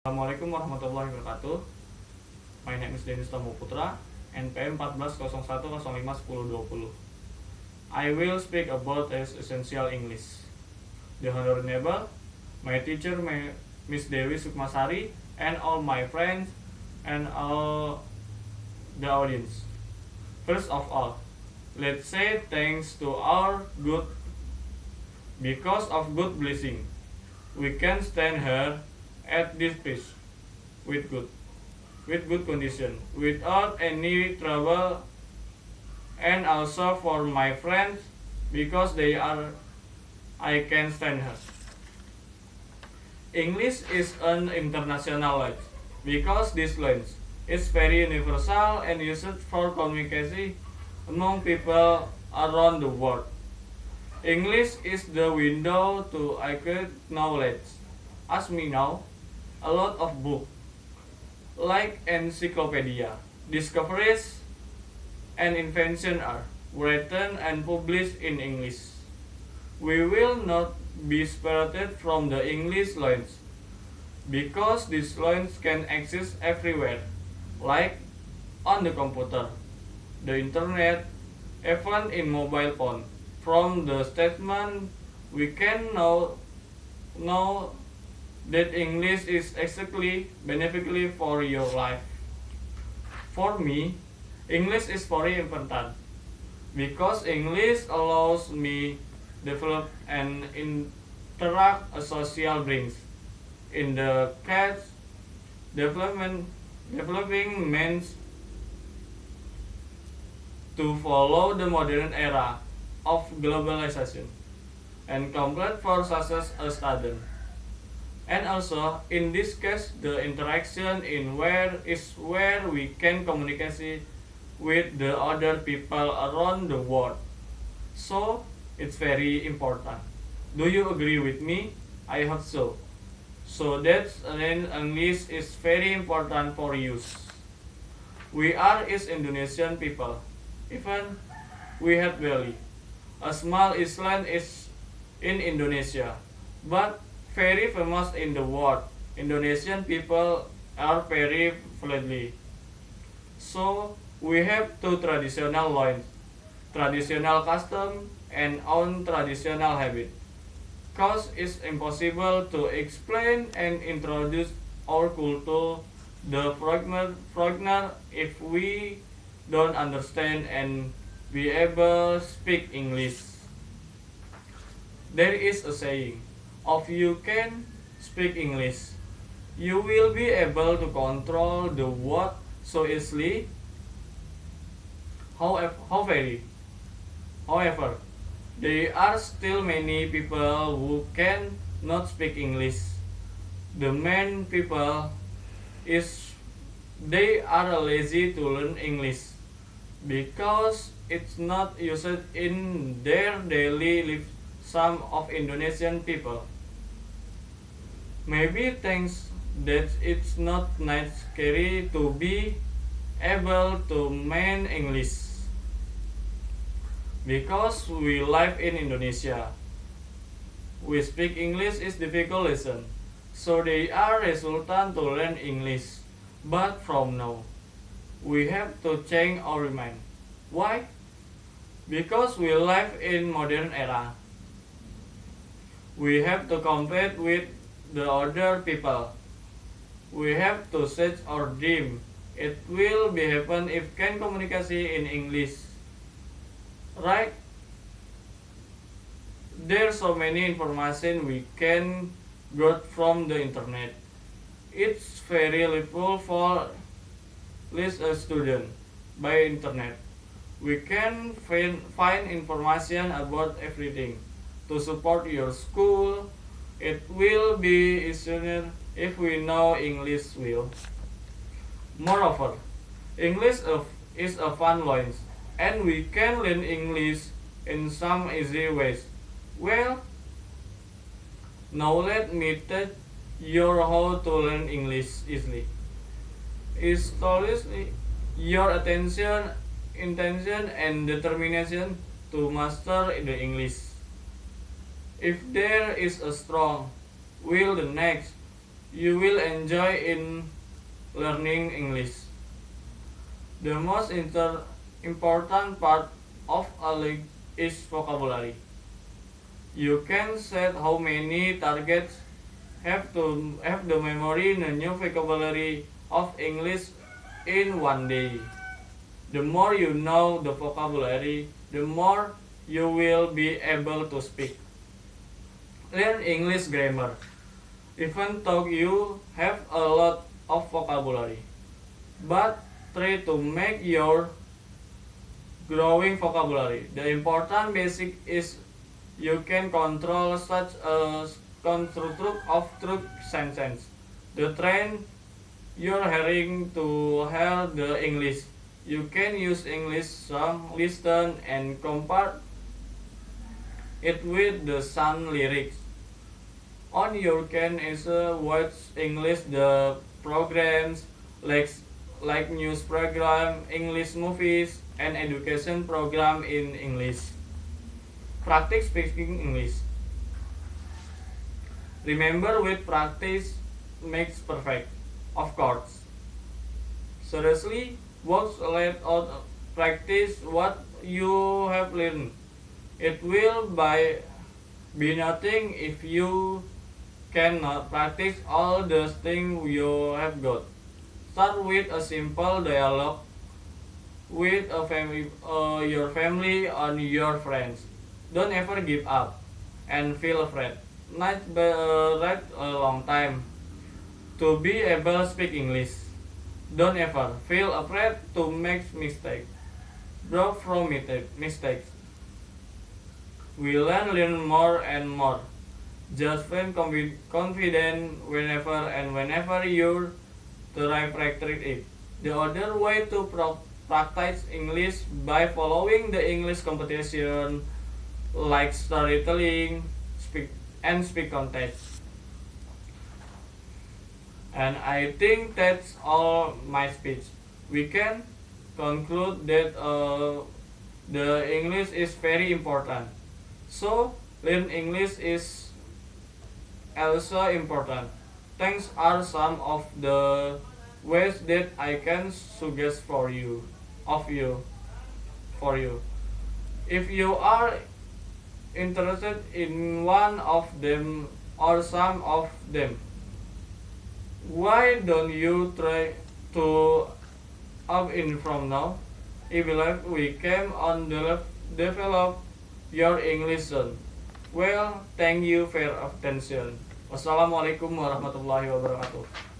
Assalamualaikum warahmatullahi wabarakatuh. My name is Denis Tomo Putra, NPM 1401051020. I will speak about essential English. The Honorable, my teacher, Miss Dewi Sukmasari, and all my friends and all the audience. First of all, let's say thanks to our good, because of good blessing, we can stand here at this pace with good condition, without any trouble, and also for my friends, because they are, I can stand here. English is an international language because this language is very universal and used for communication among people around the world. English is the window to acquire knowledge. As we know, a lot of books, like encyclopedia, discoveries, and inventions are written and published in English. We will not be separated from the English language because this language can exist everywhere, like on the computer, the internet, even in mobile phone. From the statement, we can know that English is exactly beneficial for your life. For me, English is very important because English allows me develop and interact a social brains. In the case, developing means to follow the modern era of globalization and complete for such as a student. And also, in this case, the interaction in where is where we can communicate with the other people around the world. So, it's very important. Do you agree with me? I hope so. So that's English is very important for you. We are is Indonesian people. Even we have Bali. A small island is in Indonesia, but very famous in the world. Indonesian people are very friendly. So we have two traditional lines, traditional custom and own traditional habit. Cause it's impossible to explain and introduce our culture the fragment if we don't understand and be able to speak English. There is a saying, if you can speak English, you will be able to control the word so easily. However, there are still many people who can not speak English. The main people is they are lazy to learn English because it's not used in their daily life. Some of Indonesian people maybe thinks that it's not necessary to be able to learn English because we live in Indonesia. We speak English is difficult lesson, so they are resultant to learn English. But from now, we have to change our mind. Why? Because we live in modern era. We have to compete with the other people. We have to set our dream. It will be happen if can communicate in English. Right? There's so many information we can get from the internet. It's very helpful for list a student by internet. We can find information about everything. To support your school, it will be easier if we know English well. Moreover, English is a fun language, and we can learn English in some easy ways. Well, now let me teach you how to learn English easily. Establish your attention, intention, and determination to master the English. If there is a strong will, the next you will enjoy in learning English. The most important part of a language is vocabulary. You can set how many targets have to have the memory the new vocabulary of English in one day. The more you know the vocabulary, the more you will be able to speak. Learn English grammar. Even though you have a lot of vocabulary, but try to make your growing vocabulary. The important basic is you can control such a construct of truth sentence. The train your hearing to hear the English. You can use English song, listen and compare it with the song lyrics. On your can also watch English the programs like news program, English movies, and education program in English. Practice speaking English. Remember, with practice makes perfect. Of course. Seriously, work let out practice what you have learned. It will be nothing if you cannot practice all the things you have got. Start with a simple dialogue with your family and your friends. Don't ever give up and feel afraid. Not right a long time to be able to speak English. Don't ever feel afraid to make mistakes. Grow from mistakes. We learn more and more. Just feel confident whenever you try practice it. The other way to practice English by following the English competition like storytelling, speak contest. And I think that's all my speech. We can conclude that the English is very important. So learn English is also important. Thanks are some of the ways that I can suggest of you, for you. If you are interested in one of them or some of them, why don't you try to opt in from now? If we can on develop your English soon. Well, thank you for your attention. Wassalamualaikum warahmatullahi wabarakatuh.